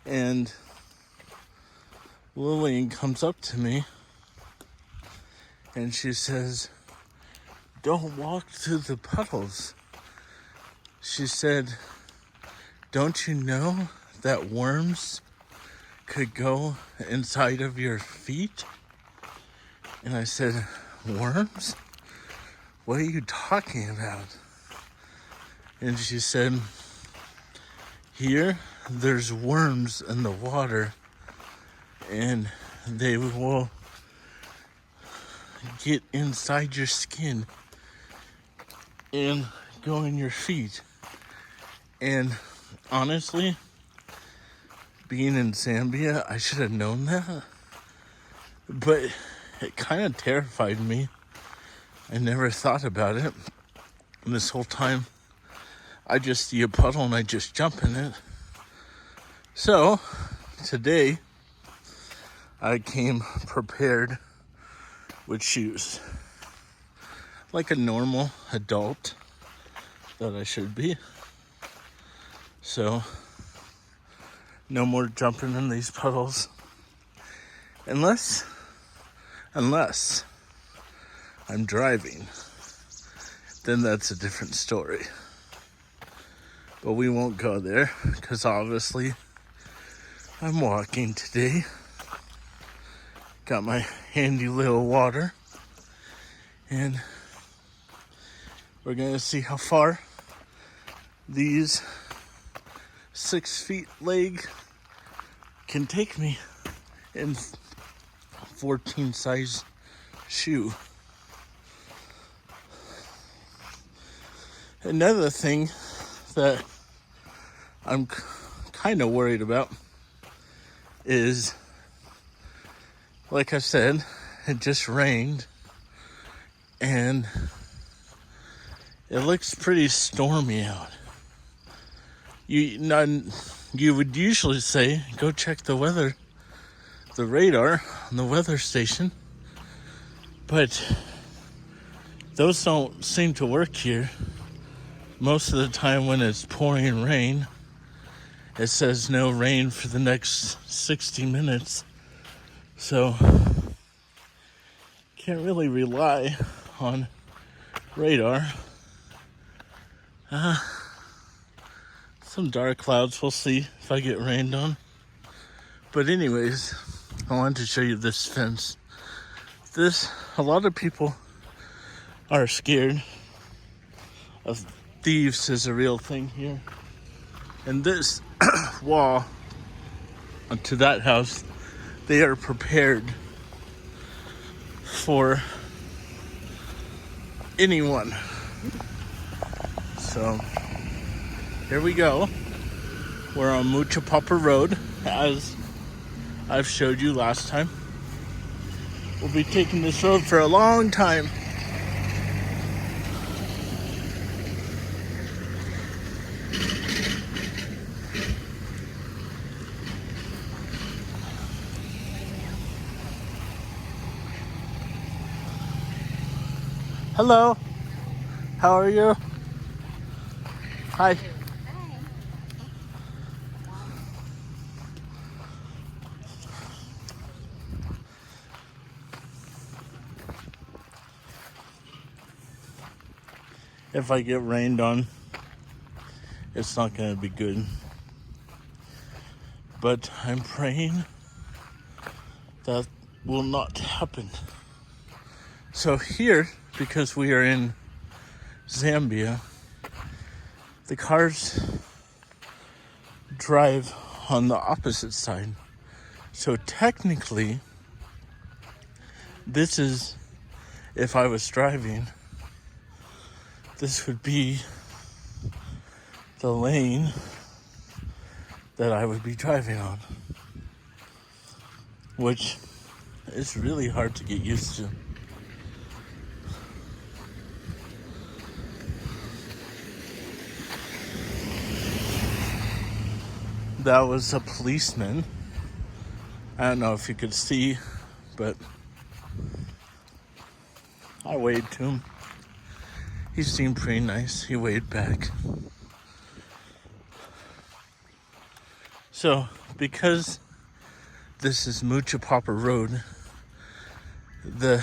And Lillian comes up to me and she says, "Don't walk through the puddles." She said, "Don't you know that worms could go inside of your feet?" And I said, "Worms? What are you talking about?" And she said, "Here, there's worms in the water, and they will get inside your skin and go in your feet." And honestly, being in Zambia, I should have known that. But it kind of terrified me. I never thought about it. And this whole time, I just see a puddle and I just jump in it. So, today, I came prepared with shoes. Like a normal adult that I should be. So, no more jumping in these puddles. Unless I'm driving, then that's a different story. But we won't go there, because obviously I'm walking today. Got my handy little water, and we're gonna see how far these 6 feet leg can take me in 14 size shoe. Another thing that I'm kind of worried about is, like I said, it just rained and it looks pretty stormy out. You would usually say, go check the weather, the radar on the weather station, but those don't seem to work here. Most of the time when it's pouring rain, it says no rain for the next 60 minutes. So, can't really rely on radar. Some dark clouds, we'll see if I get rained on. But anyways, I wanted to show you this fence. A lot of people are scared of thieves is a real thing here. And this wall to that house, they are prepared for anyone. So here we go. We're on Muchapapa Road, as I've showed you last time. We'll be taking this road for a long time. Hello, how are you? Hi. If I get rained on, it's not going to be good. But I'm praying that will not happen. So here, because we are in Zambia, the cars drive on the opposite side. So technically, this is, if I was driving, this would be the lane that I would be driving on, which is really hard to get used to. That was a policeman. I don't know if you could see, but I waved to him. He seemed pretty nice. He waved back. So because this is Muchapapa Road, the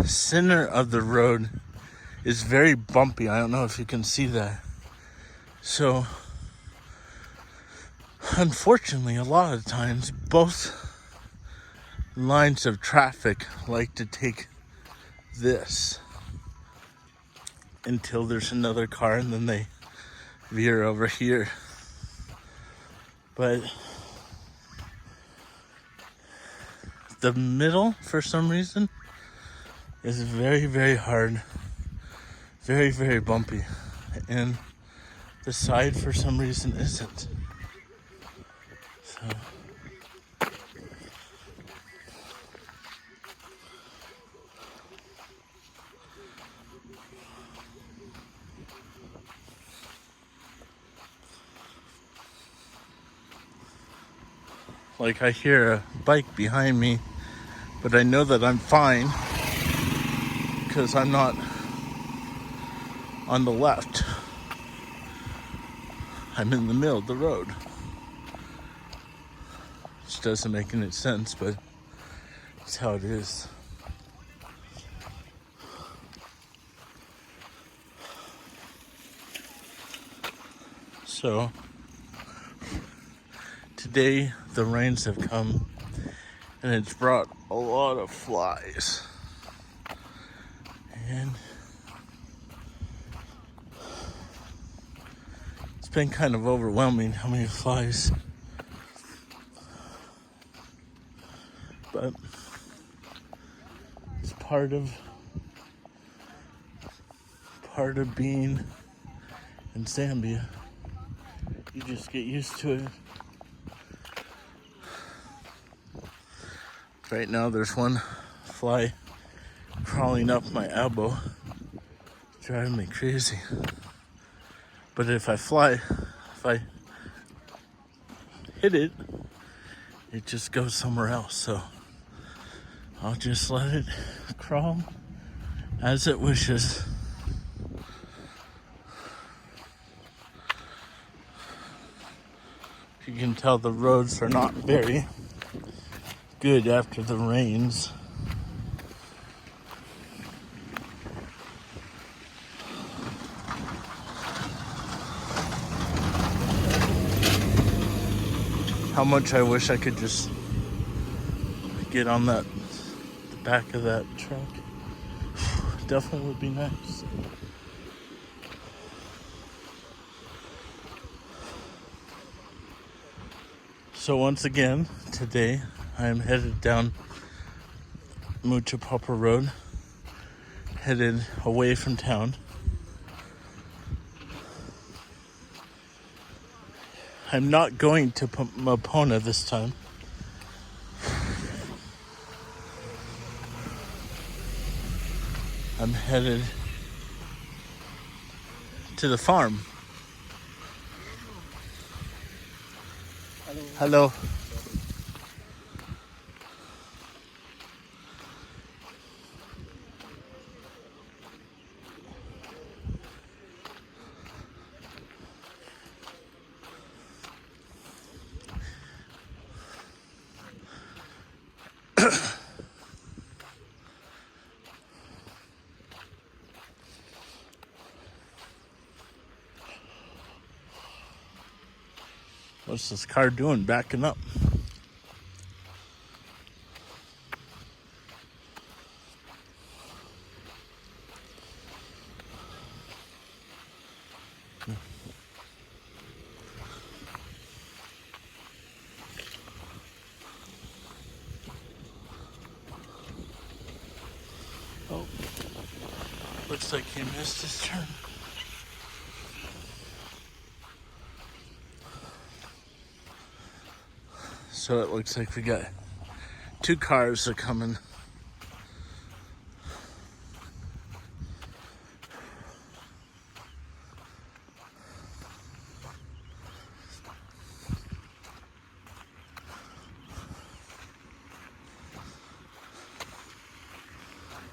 center of the road is very bumpy. I don't know if you can see that. So, unfortunately, a lot of times, both lines of traffic like to take this until there's another car and then they veer over here. But the middle, for some reason, is very, very hard, very, very bumpy, and the side, for some reason, isn't. So like, I hear a bike behind me, but I know that I'm fine because I'm not on the left. I'm in the middle of the road. Which doesn't make any sense, but it's how it is. So today the rains have come and it's brought a lot of flies. And it's been kind of overwhelming how many flies. But it's part of being in Zambia. You just get used to it. Right now there's one fly crawling up my elbow, driving me crazy. But if I hit it, it just goes somewhere else. So I'll just let it crawl as it wishes. You can tell the roads are not very good after the rains. How much I wish I could just get on the back of that truck. Definitely would be nice. So once again, today I am headed down Muchapapa Road, headed away from town. I'm not going to Mapona this time. I'm headed to the farm. Hello. What's this car doing backing up? Oh, looks like he missed his turn. So it looks like we got two cars are coming.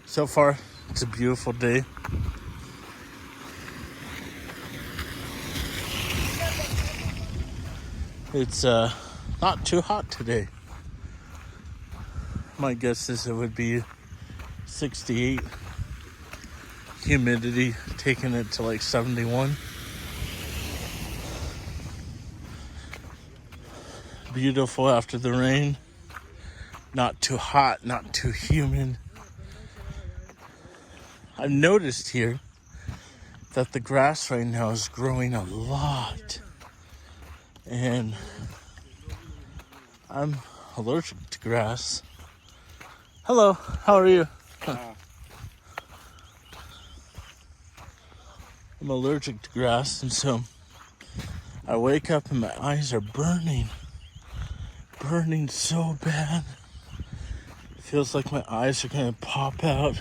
So far, it's a beautiful day. It's not too hot today. My guess is it would be 68. Humidity taking it to like 71. Beautiful after the rain. Not too hot, not too humid. I've noticed here that the grass right now is growing a lot. And I'm allergic to grass. Hello, how are you? I'm allergic to grass, and so I wake up and my eyes are burning so bad. It feels like my eyes are gonna pop out.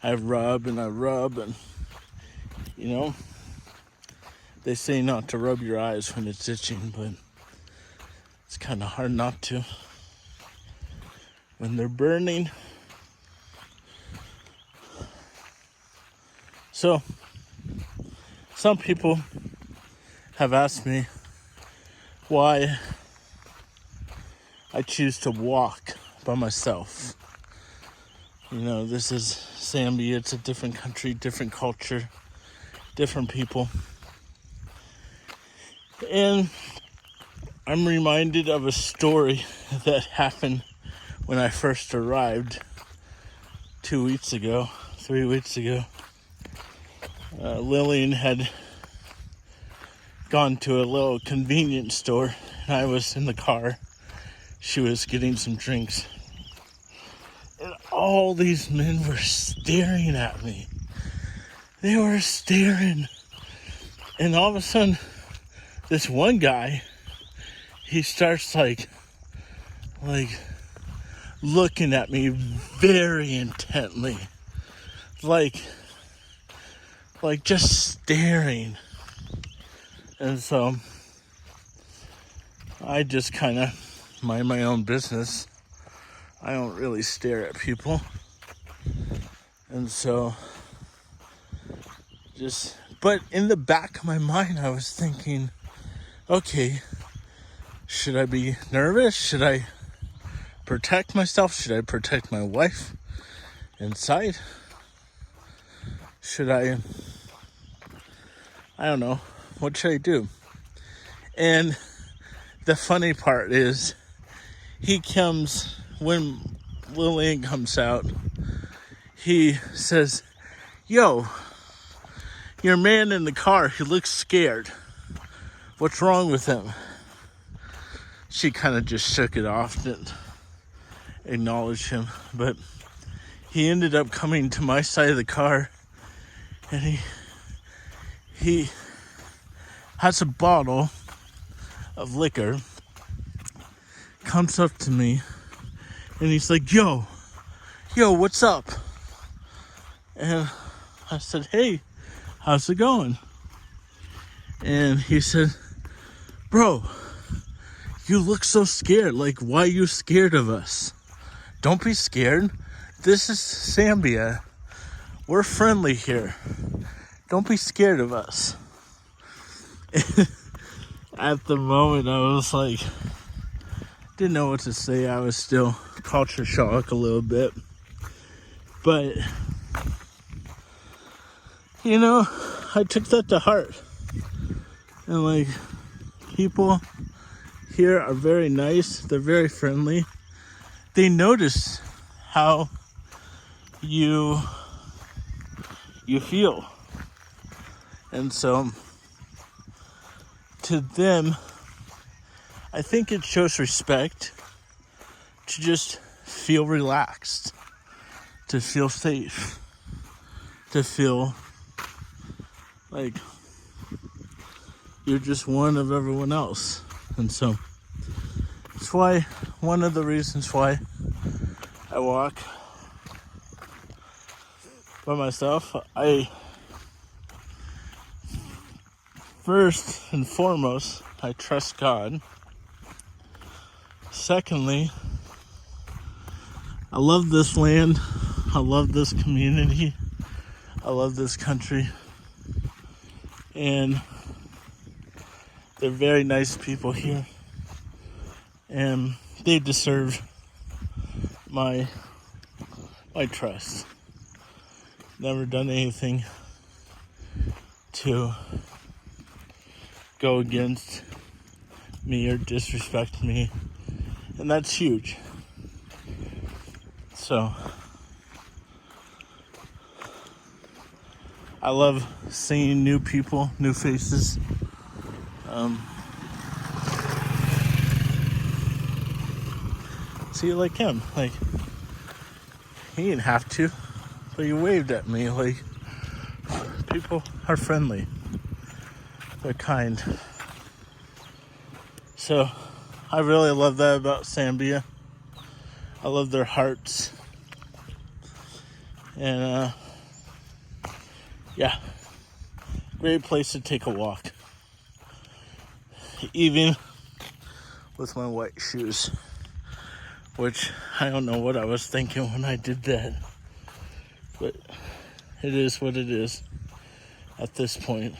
I rub, and you know, they say not to rub your eyes when it's itching, but it's kind of hard not to when they're burning. So, some people have asked me why I choose to walk by myself. You know, this is Zambia. It's a different country, different culture, different people. And I'm reminded of a story that happened when I first arrived 3 weeks ago. Lillian had gone to a little convenience store, and I was in the car. She was getting some drinks. And all these men were staring at me. They were staring. And all of a sudden, this one guy, he starts like looking at me very intently. Like just staring. And so I just kind of mind my own business. I don't really stare at people. And so but in the back of my mind, I was thinking, okay, should I be nervous? Should I protect myself? Should I protect my wife inside? Should I don't know. What should I do? And the funny part is, when Lillian comes out, he says, yo, your man in the car, he looks scared. What's wrong with him? She kind of just shook it off, didn't acknowledge him. But he ended up coming to my side of the car, and he has a bottle of liquor, comes up to me, and he's like, yo, what's up? And I said, hey, how's it going? And he said, bro, you look so scared. Like, why are you scared of us? Don't be scared. This is Zambia. We're friendly here. Don't be scared of us. At the moment, I was like, didn't know what to say. I was still culture shock a little bit. But, you know, I took that to heart. And like, people here are very nice. They're very friendly. They notice how you feel. And so, to them, I think it shows respect to just feel relaxed, to feel safe, to feel like you're just one of everyone else. And so it's one of the reasons why I walk by myself. First and foremost, I trust God. Secondly, I love this land. I love this community. I love this country. And They're very nice people here, and they deserve my trust. Never done anything to go against me or disrespect me, and that's huge. So I love seeing new people, new faces. See, like him, like he didn't have to, but he waved at me. Like, people are friendly, they're kind. So I really love that about Zambia. I love their hearts. And yeah, great place to take a walk, even with my white shoes, which I don't know what I was thinking when I did that, but it is what it is at this point.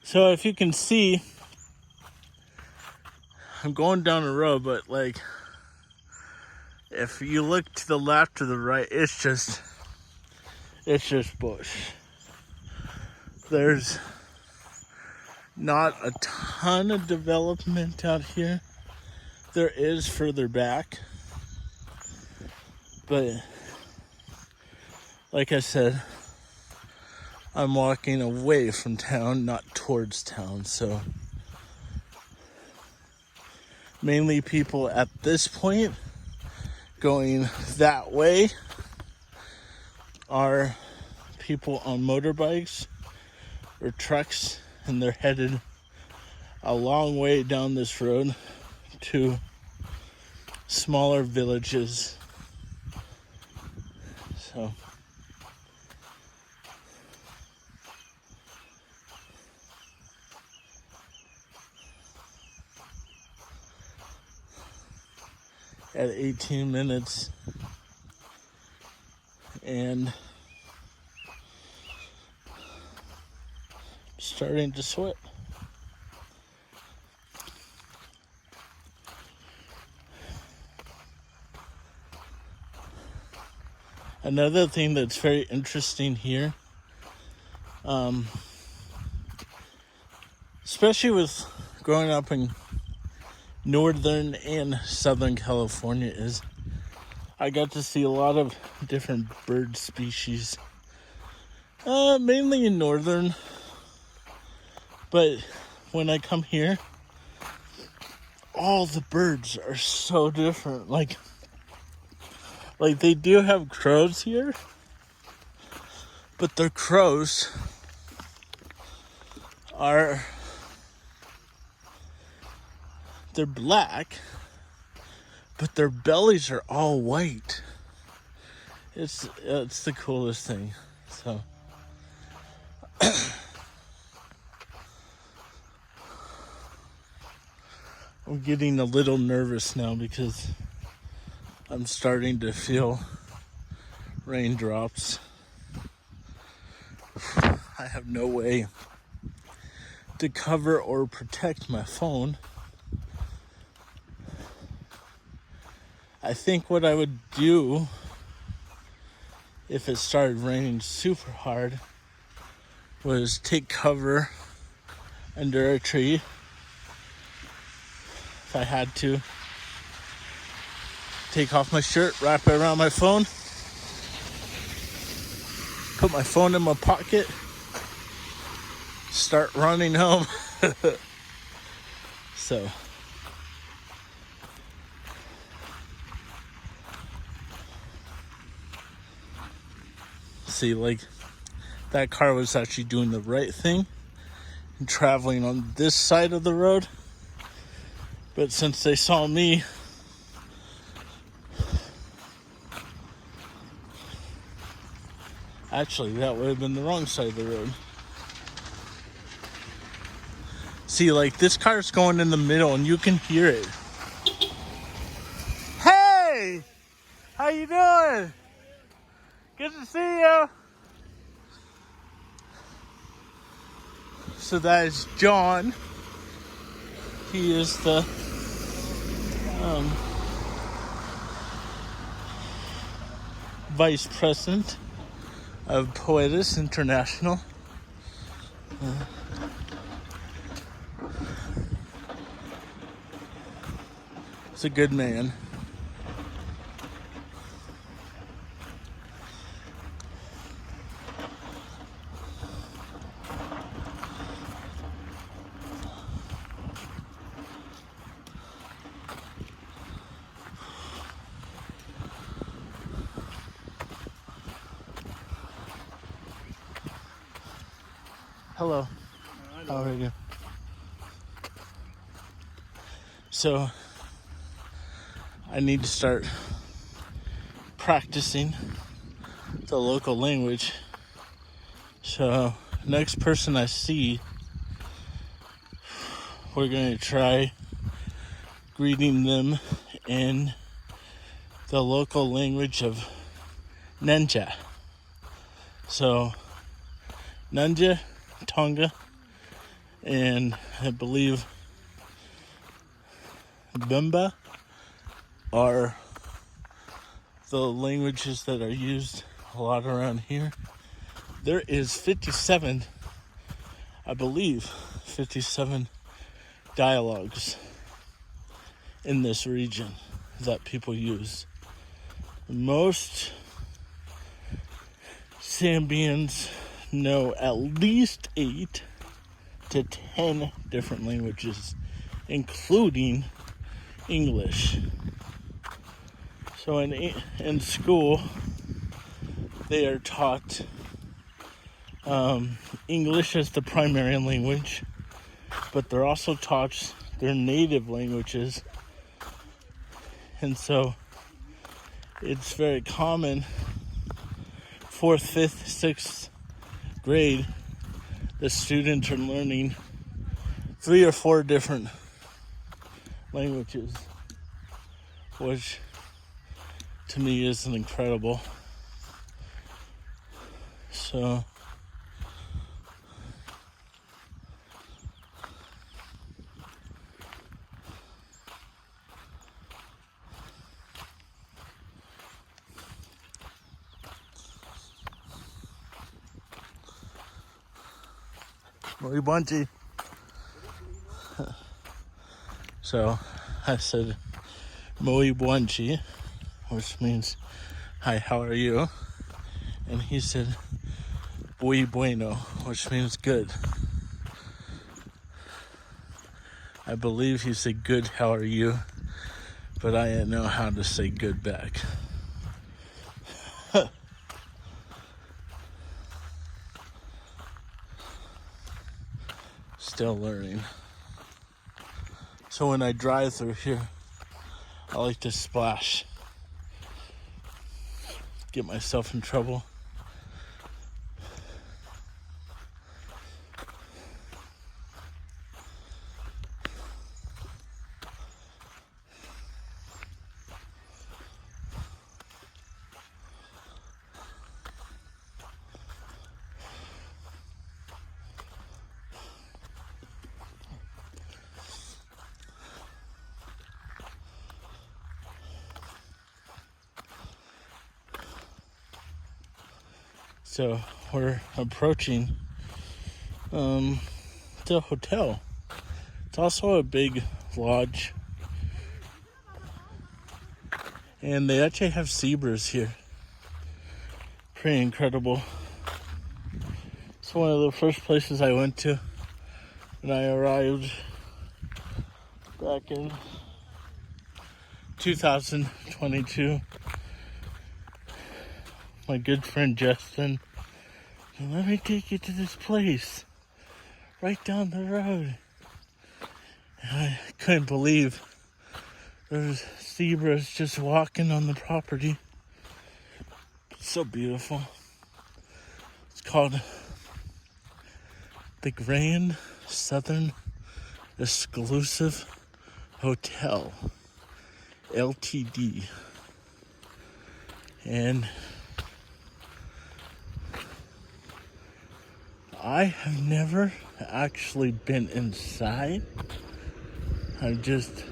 So if you can see, I'm going down the road, but like, if you look to the left or the right, it's just bush. There's not a ton of development out here. There is further back, but like I said, I'm walking away from town, not towards town. So mainly people at this point going that way are people on motorbikes or trucks, and they're headed a long way down this road to smaller villages. So at 18 minutes, and starting to sweat. Another thing that's very interesting here, especially with growing up in northern and southern California, is I got to see a lot of different bird species, mainly in northern, but when I come here, all the birds are so different. Like they do have crows here, but their crows they're black, but their bellies are all white. It's the coolest thing. So I'm getting a little nervous now because I'm starting to feel raindrops. I have no way to cover or protect my phone. I think what I would do if it started raining super hard was take cover under a tree if I had to. Take off my shirt, wrap it around my phone, put my phone in my pocket, start running home. So see, like, that car was actually doing the right thing and traveling on this side of the road, but since they saw me, actually that would have been the wrong side of the road. See, like, this car's going in the middle and you can hear it. Hey! How you doing? Good to see you. So that is John. He is the vice president of Poetis International. He's a good man. Hello. How are you? So, I need to start practicing the local language. So, next person I see, we're going to try greeting them in the local language of Ninja. So, Nanja, Tonga, and I believe Bemba are the languages that are used a lot around here. There is 57, I believe, 57 dialogues in this region that people use. Most Zambians know at least 8 to 10 different languages, including English. So in school, they are taught English as the primary language, but they're also taught their native languages. And so it's very common, 4th, 5th, 6th grade, the students are learning 3 or 4 different languages, which to me is incredible. So muy bunchy. So I said muy bunchy, which means hi, how are you? And he said muy bueno, which means good. I believe he said good, how are you? But I didn't know how to say good back. Still learning. So when I drive through here, I like to splash. Get myself in trouble. So we're approaching the hotel. It's also a big lodge. And they actually have zebras here. Pretty incredible. It's one of the first places I went to when I arrived back in 2022. My good friend Justin, let me take you to this place right down the road. And I couldn't believe there's zebras just walking on the property. It's so beautiful. It's called the Grand Southern Exclusive Hotel, LTD. And I have never actually been inside. I've just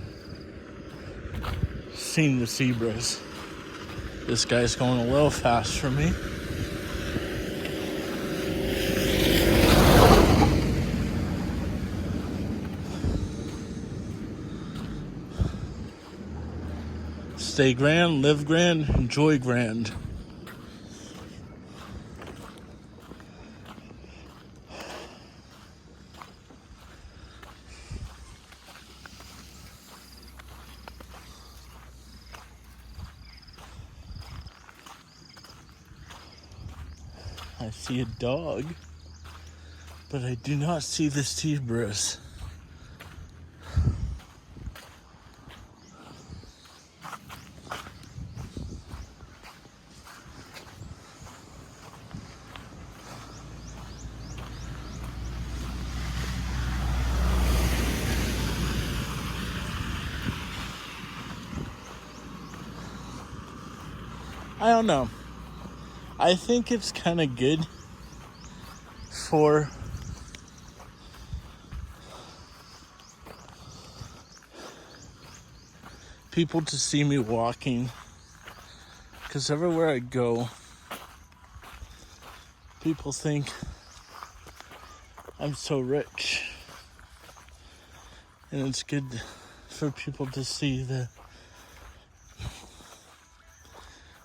seen the zebras. This guy's going a little fast for me. Stay grand, live grand, enjoy grand. I see a dog, but I do not see the zebras. I don't know. I think it's kind of good for people to see me walking, because everywhere I go, people think I'm so rich, and it's good for people to see that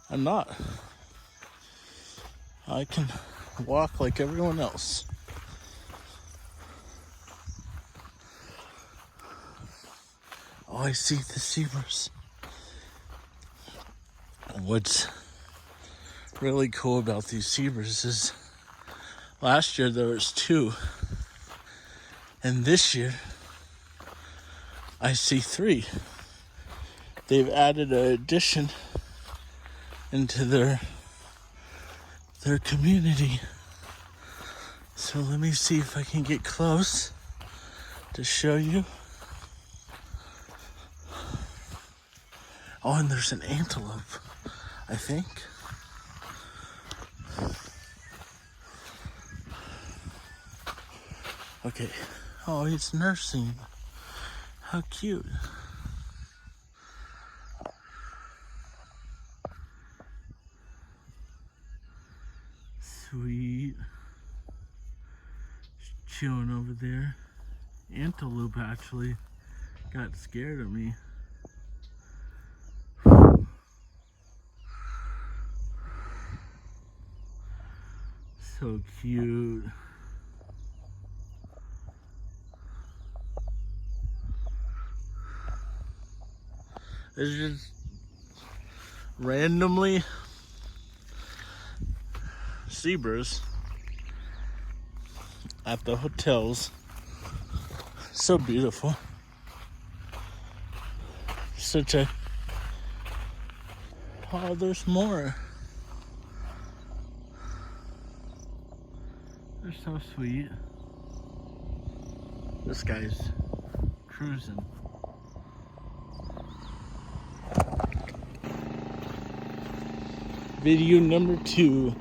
I'm not. I can walk like everyone else. Oh, I see the zebras. What's really cool about these zebras is last year there was 2. And this year I see 3. They've added an addition into their community. So let me see if I can get close to show you. Oh, and there's an antelope, I think. Okay. Oh, it's nursing. How cute. Sweet. Just chilling over there. Antelope actually got scared of me. So cute. There's just randomly zebras at the hotels. So beautiful. Such a... Oh, there's more. They're so sweet. This guy's cruising. Video number 2.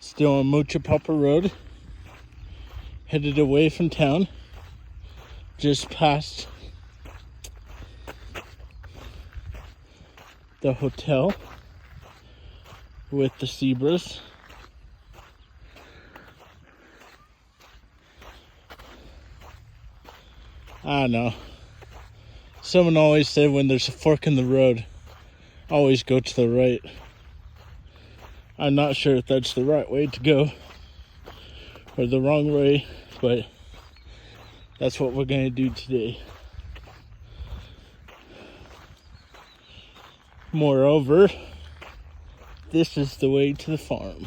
Still on Mocha Papa Road, headed away from town, just past the hotel with the zebras. I don't know. Someone always said when there's a fork in the road, always go to the right. I'm not sure if that's the right way to go or the wrong way, but that's what we're going to do today. Moreover, this is the way to the farm.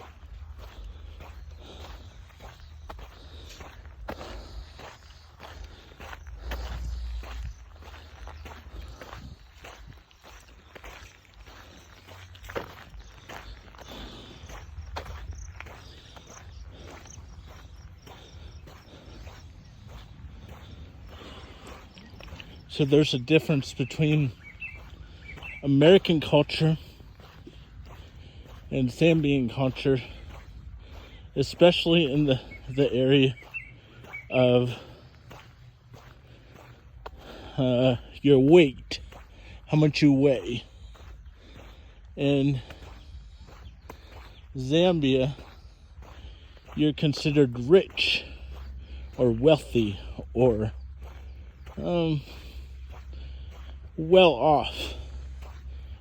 So there's a difference between American culture and Zambian culture, especially in the area of your weight, how much you weigh. In Zambia, you're considered rich or wealthy or well off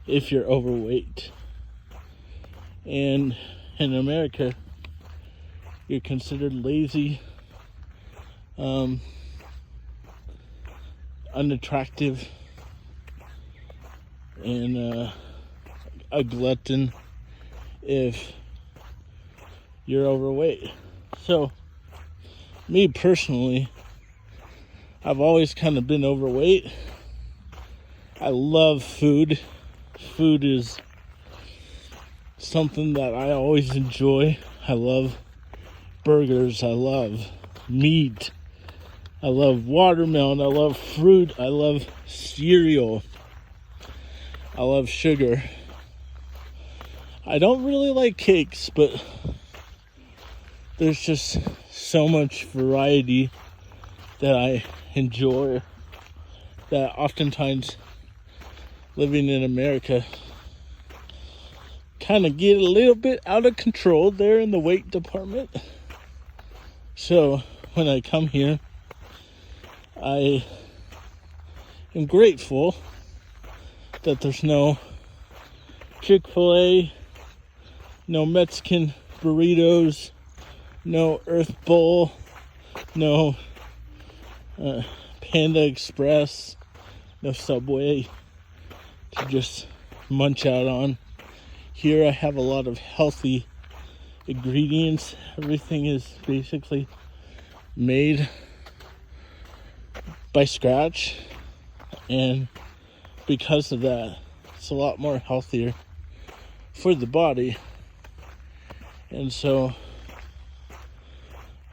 if you're overweight. And in America, you're considered lazy, unattractive, and a glutton if you're overweight. So, me personally, I've always kind of been overweight. I love food. Food is something that I always enjoy. I love burgers. I love meat. I love watermelon. I love fruit. I love cereal. I love sugar. I don't really like cakes, but there's just so much variety that I enjoy that oftentimes living in America kind of get a little bit out of control there in the weight department. So when I come here, I am grateful that there's no Chick-fil-A, no Mexican burritos, no Earth Bowl, no Panda Express, no Subway to just munch out on. Here I have a lot of healthy ingredients. Everything is basically made by scratch, and because of that, it's a lot more healthier for the body. And so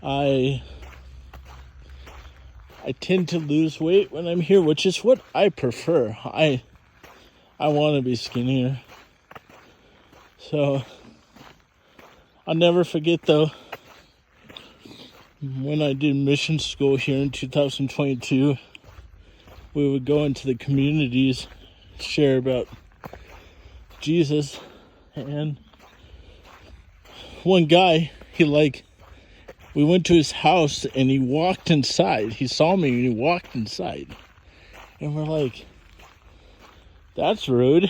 I tend to lose weight when I'm here, which is what I prefer. I want to be skinnier. So I'll never forget though, when I did mission school here in 2022, we would go into the communities, share about Jesus, and one guy, we went to his house and he walked inside. He saw me and he walked inside. And we're like, that's rude.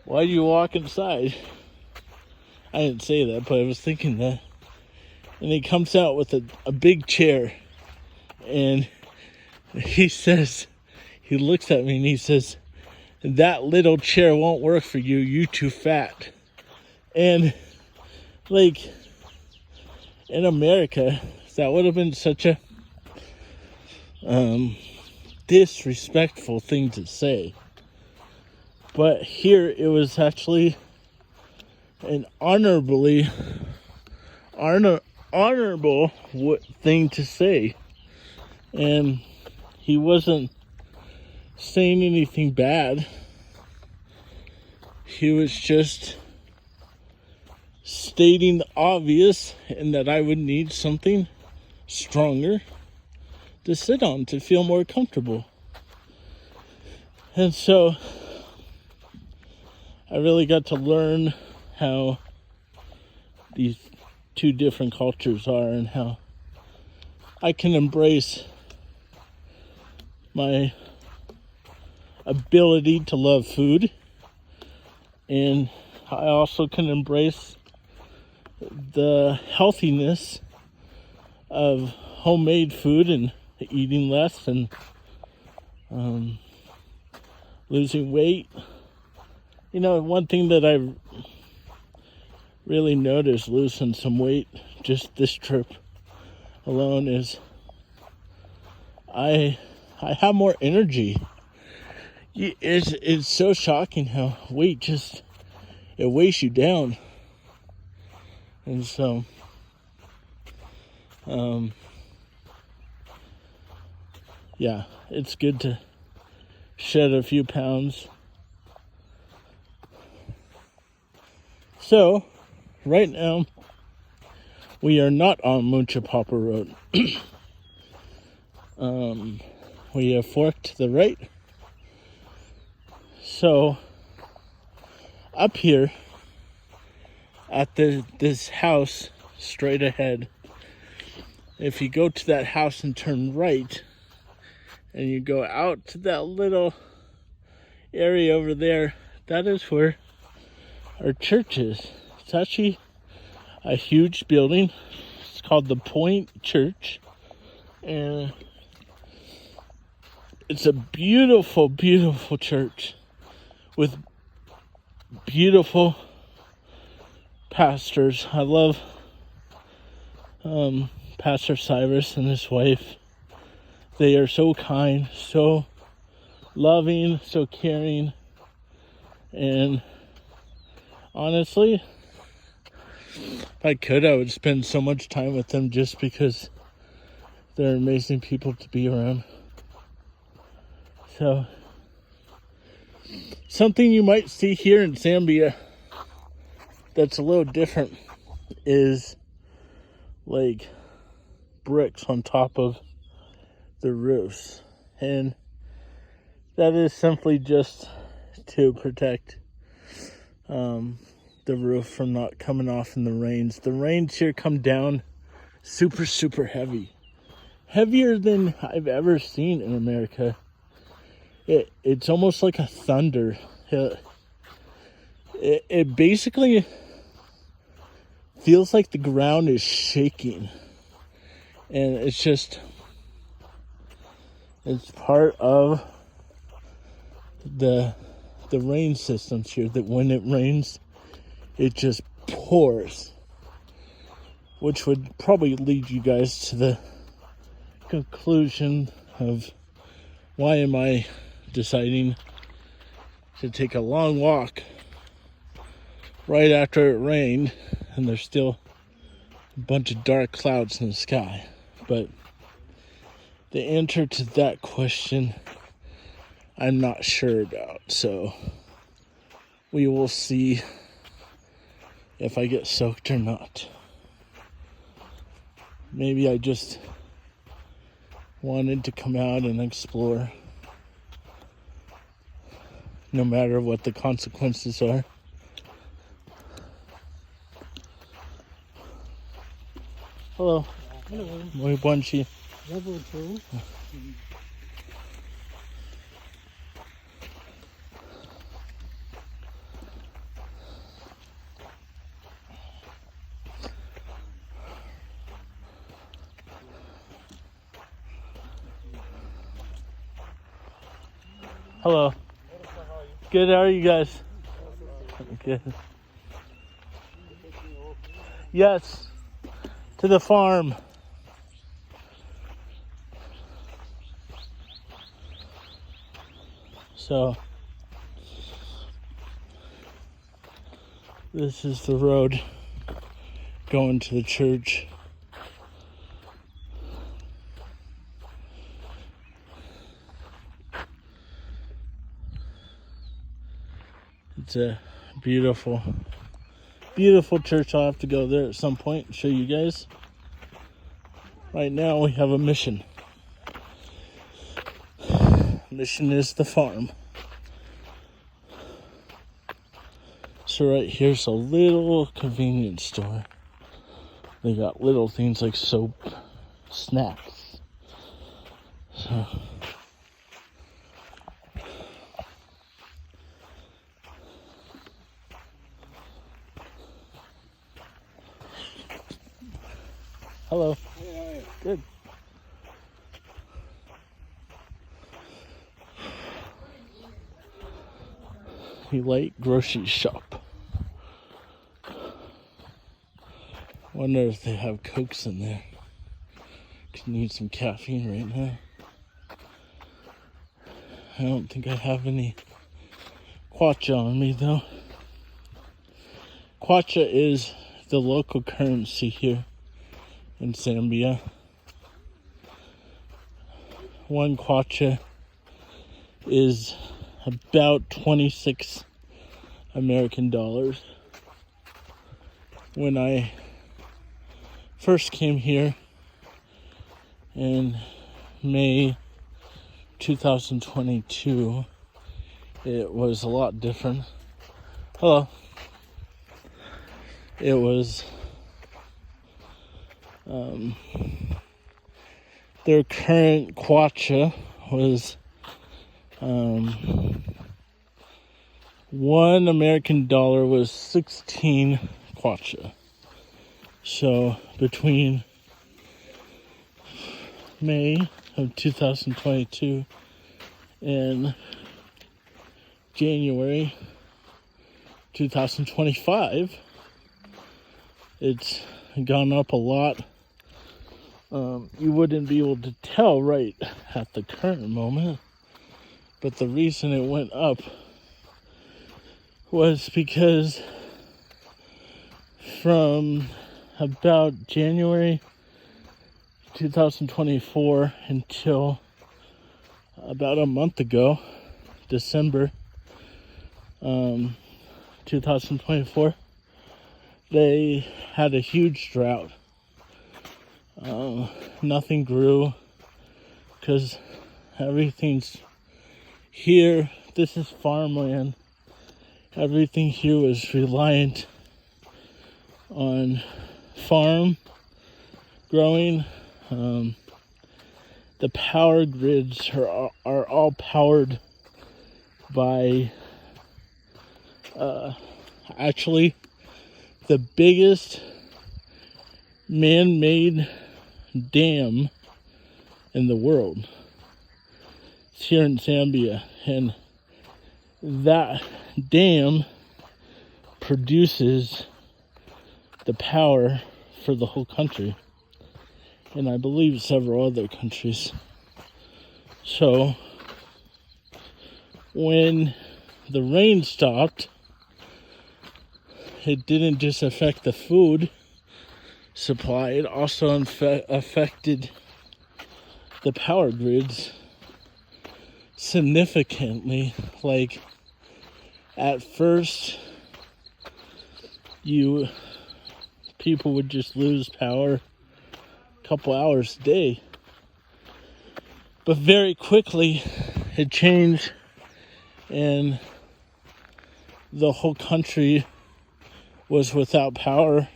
Why do you walk inside? I didn't say that, but I was thinking that. And he comes out with a big chair. And he says, he looks at me and he says, that little chair won't work for you. You too fat. And like, in America, that would have been such a disrespectful thing to say. But here it was actually an honorable thing to say. And he wasn't saying anything bad. He was just stating the obvious, and that I would need something stronger to sit on to feel more comfortable. And so I really got to learn how these two different cultures are and how I can embrace my ability to love food, and I also can embrace the healthiness of homemade food and eating less and losing weight. You know, one thing that I've really noticed losing some weight just this trip alone is I have more energy. It's so shocking how weight just, it weighs you down. And so yeah, it's good to shed a few pounds. So, right now, we are not on Mucha Papa Road. We have forked to the right. So, up here at this house straight ahead, if you go to that house and turn right, and you go out to that little area over there, that is where our church is. It's actually a huge building. It's called the Point Church, and it's a beautiful, beautiful church with beautiful pastors. I love Pastor Cyrus and his wife. They are so kind, so loving, so caring, and honestly, if I could, I would spend so much time with them just because they're amazing people to be around. So, something you might see here in Zambia that's a little different is like bricks on top of the roofs, and that is simply just to protect the roof from not coming off in the rains. The rains here come down super, super heavy, heavier than I've ever seen in America. It's almost like a thunder. It basically feels like the ground is shaking, and it's part of the rain systems here, that when it rains, it just pours, which would probably lead you guys to the conclusion of why am I deciding to take a long walk right after it rained and there's still a bunch of dark clouds in the sky. But the answer to that question, I'm not sure about, so we will see if I get soaked or not. Maybe I just wanted to come out and explore, no matter what the consequences are. Hello. Hello. Muy buen chi. Level 2. Hello. Good, how are you guys? Good. Yes. To the farm. So, this is the road going to the church. It's a beautiful, beautiful church. I'll have to go there at some point and show you guys. Right now we have a mission. Mission is the farm. So right here's a little convenience store. They got little things like soap, snacks. So hello. Hey. Good. We like grocery shop. Wonder if they have Cokes in there. Could need some caffeine right now. I don't think I have any kwacha on me though. Kwacha is the local currency here in Zambia. one kwacha is about 26 American dollars. When I first came here in May 2022, it was a lot different. Hello. It was their current kwacha was 1 American dollar was 16 kwacha. So between May of 2022 and January 2025, it's gone up a lot. You wouldn't be able to tell right at the current moment, but the reason it went up was because from about January 2024 until about a month ago, December 2024, they had a huge drought. Nothing grew because everything's here. This is farmland. Everything here was reliant on farm growing. The power grids are all powered by actually the biggest man-made dam in the world. It's here in Zambia, and that dam produces the power for the whole country, and I believe several other countries. So when the rain stopped, it didn't just affect the food supply, it also affected the power grids significantly. Like, at first, people would just lose power a couple hours a day. But very quickly, it changed, and the whole country was without power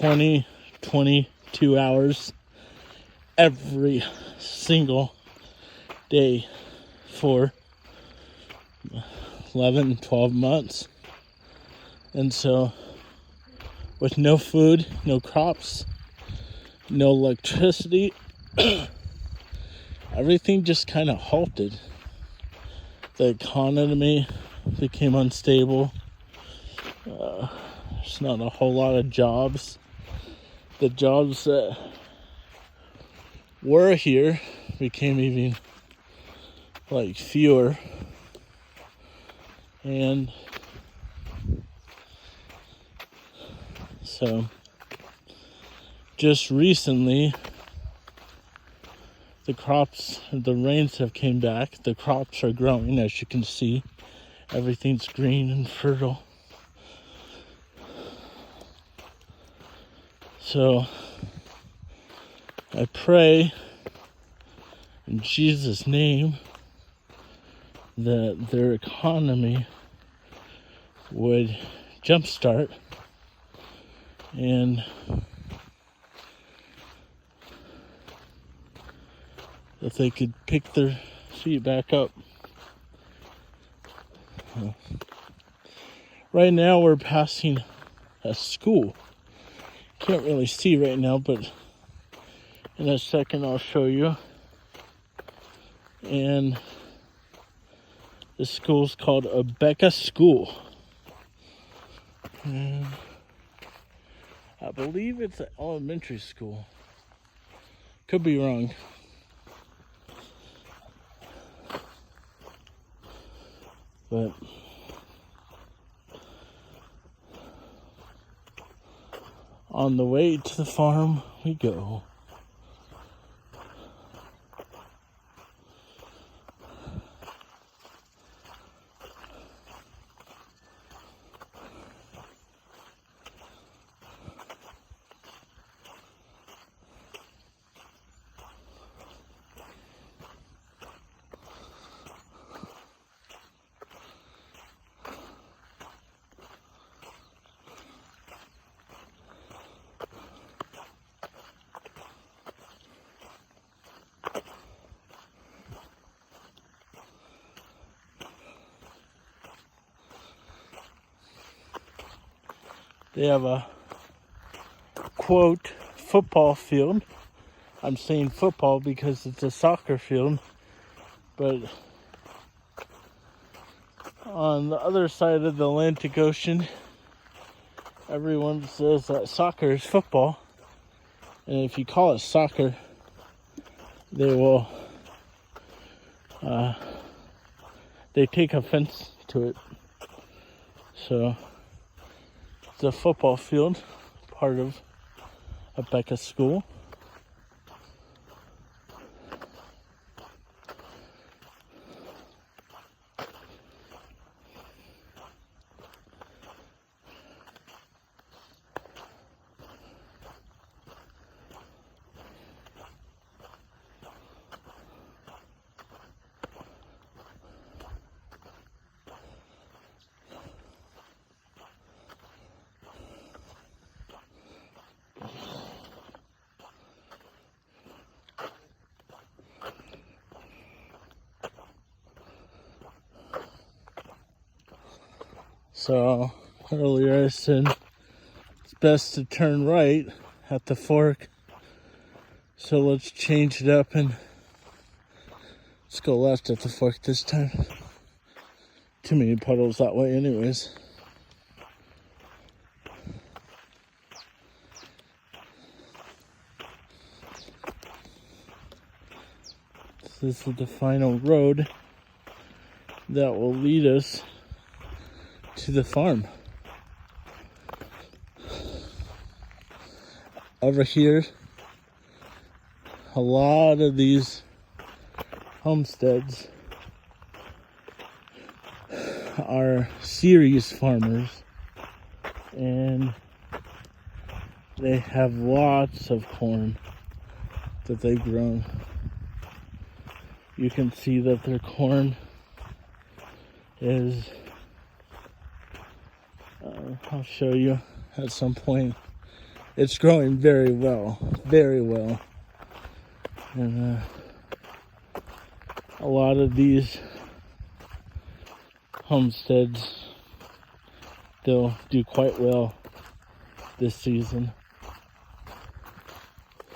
22 hours every single day for 11, 12 months. And so, with no food, no crops, no electricity, everything just kind of halted. The economy became unstable. There's not a whole lot of jobs. The jobs that were here became even fewer. And so just recently, the rains have came back. The crops are growing, as you can see. Everything's green and fertile. So I pray in Jesus' name that their economy would jumpstart and that they could pick their feet back up. Right now we're passing a school. Can't really see right now, but in a second I'll show you. And the school's called Abeka School. And I believe it's an elementary school. Could be wrong. But on the way to the farm we go. They have a, quote, football field. I'm saying football because it's a soccer field. But on the other side of the Atlantic Ocean, everyone says that soccer is football. And if you call it soccer, they will, they take offense to it. So, it's a football field, part of a Becca school. So earlier I said it's best to turn right at the fork. So let's change it up and let's go left at the fork this time. Too many puddles that way anyways. This is the final road that will lead us to the farm. Over here, a lot of these homesteads are series farmers, and they have lots of corn that they've grown. You can see that their corn is I'll show you at some point. It's growing very well, and a lot of these homesteads, they'll do quite well this season.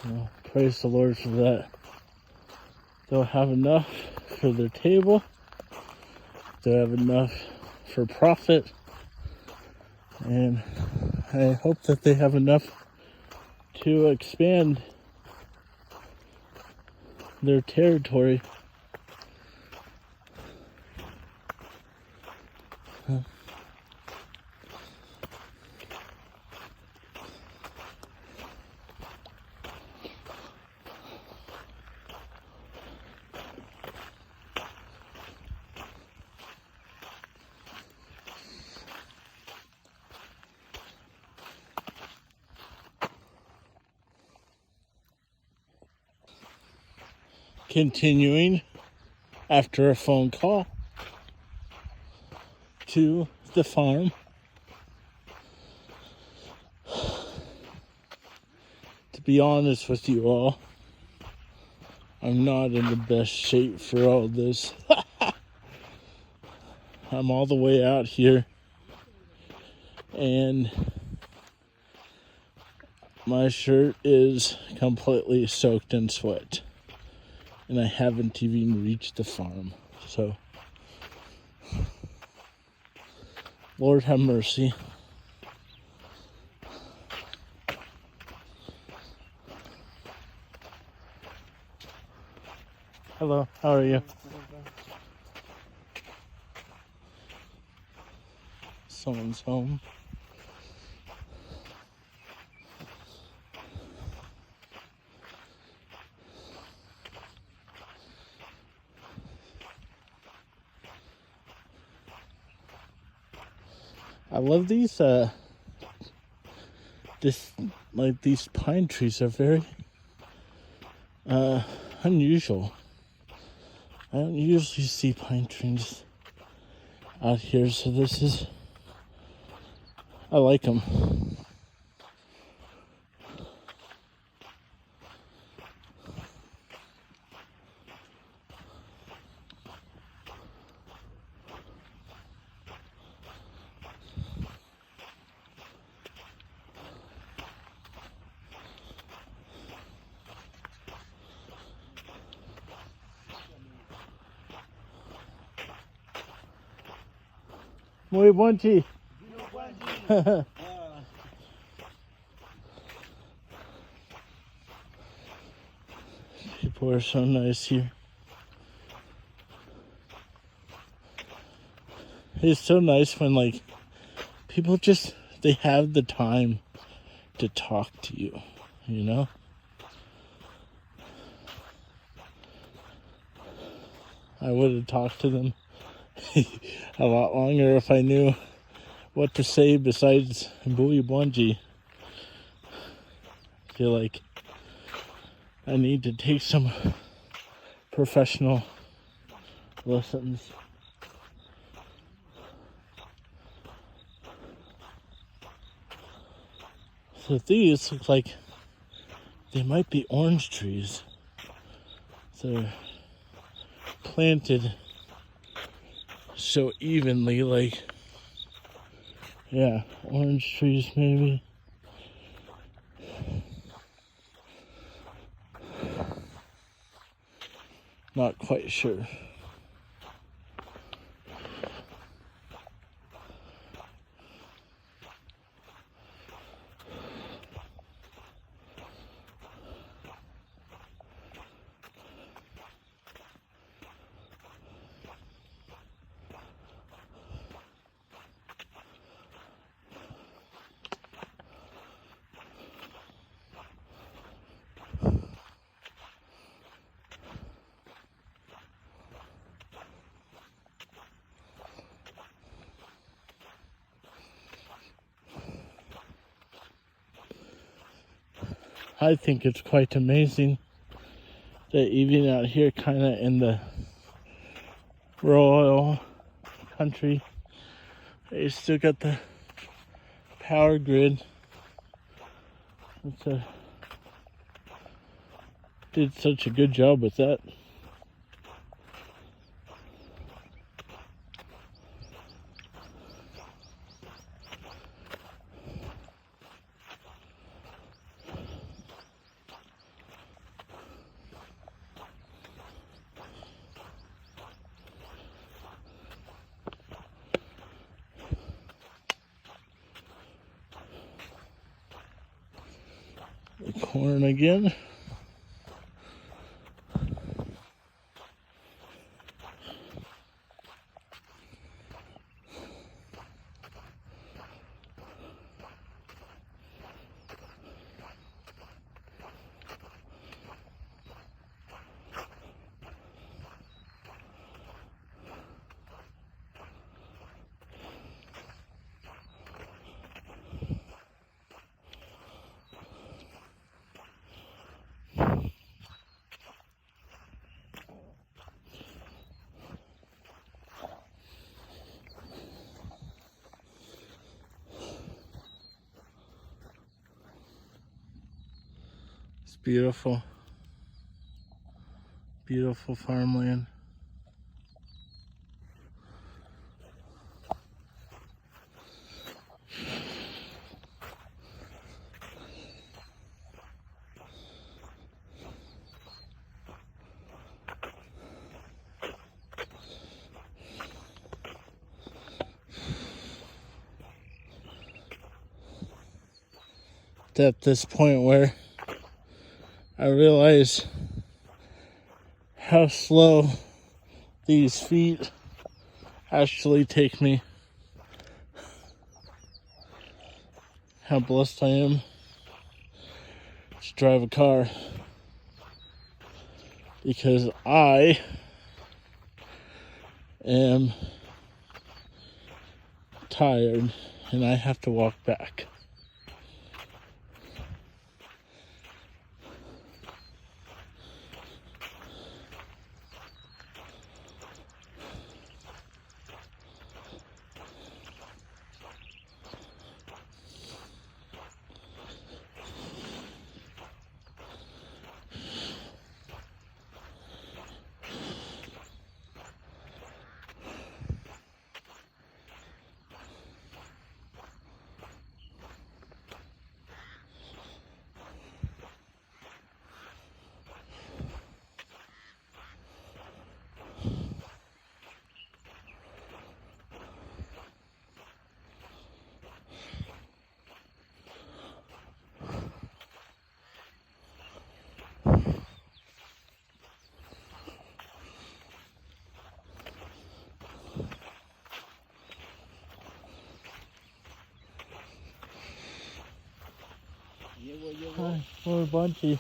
So praise the Lord for that. They'll have enough for their table. They'll have enough for profit. And I hope that they have enough to expand their territory. Continuing after a phone call to the farm. To be honest with you all, I'm not in the best shape for all this. I'm all the way out here, and my shirt is completely soaked in sweat. And I haven't even reached the farm. So, Lord have mercy. Hello, how are you? Someone's home. I love these, these pine trees are very, unusual. I don't usually see pine trees out here, so I like them. Muy buenchi. People are so nice here. It's so nice when, like, people just, they have the time to talk to you, you know? I would have talked to them a lot longer if I knew what to say besides Bui Bwanji. I feel like I need to take some professional lessons. So these look like they might be orange trees. They're planted so evenly, like, yeah, orange trees maybe. Not quite sure. I think it's quite amazing that even out here, kind of in the rural country, they still got the power grid. Did such a good job with that. The corn again. It's beautiful. Beautiful farmland. At this point where I realize how slow these feet actually take me. How blessed I am to drive a car, because I am tired and I have to walk back. Hi, we're a bunchy.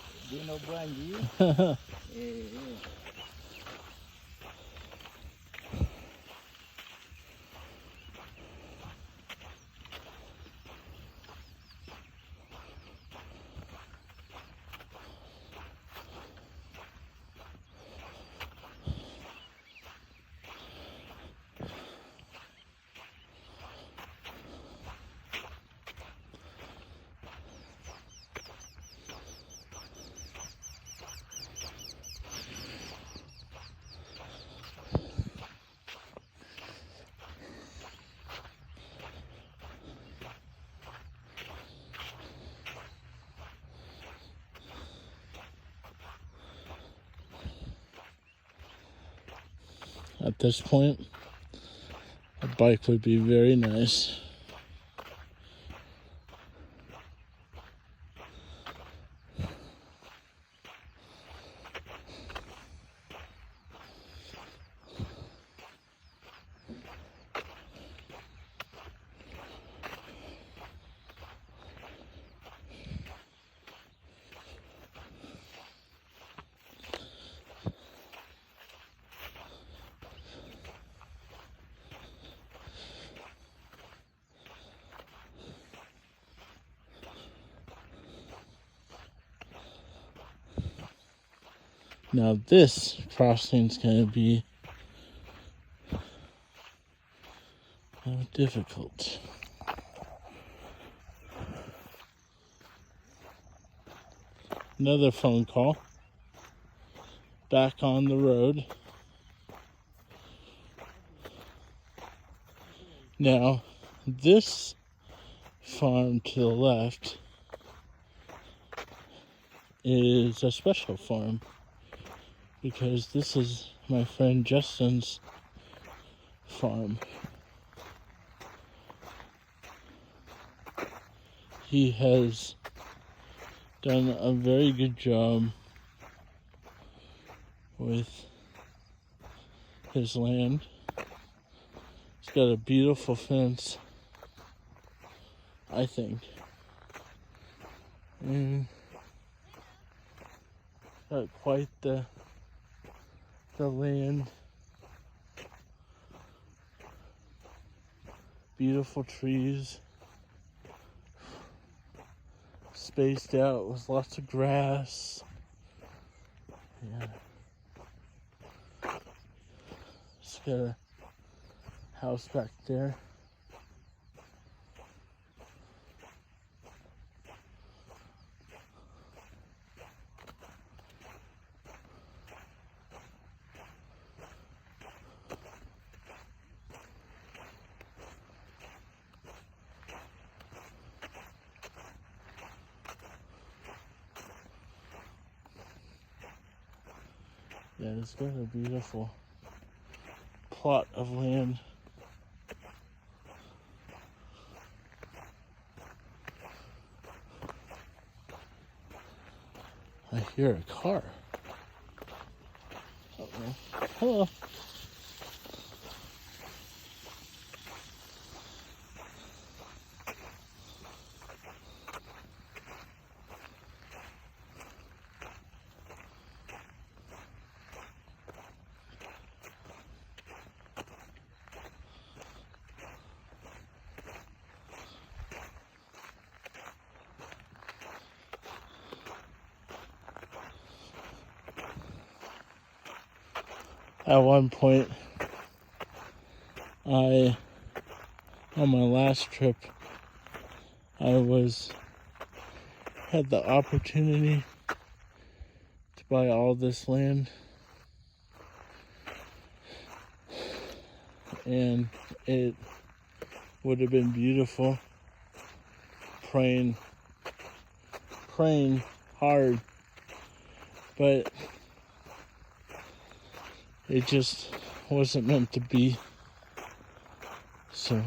At this point, a bike would be very nice. Now this crossing's gonna be difficult. Another phone call. Back on the road. Now, this farm to the left is a special farm because this is my friend Justin's farm. He has done a very good job with his land. He's got a beautiful fence, I think. And got quite the land. Beautiful trees. Spaced out with lots of grass. Yeah. Just got a house back there. Yeah, it's got a beautiful plot of land. I hear a car. Uh-oh. Hello. At one point, on my last trip, had the opportunity to buy all this land, and it would have been beautiful. Praying hard, but it just wasn't meant to be. So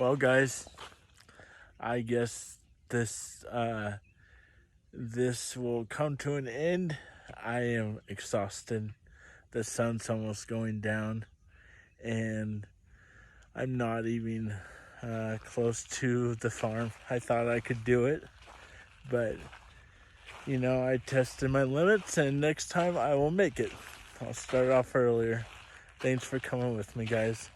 Well, guys, I guess this this will come to an end. I am exhausted. The sun's almost going down, and I'm not even close to the farm. I thought I could do it, but you know, I tested my limits, and next time I will make it. I'll start off earlier. Thanks for coming with me, guys.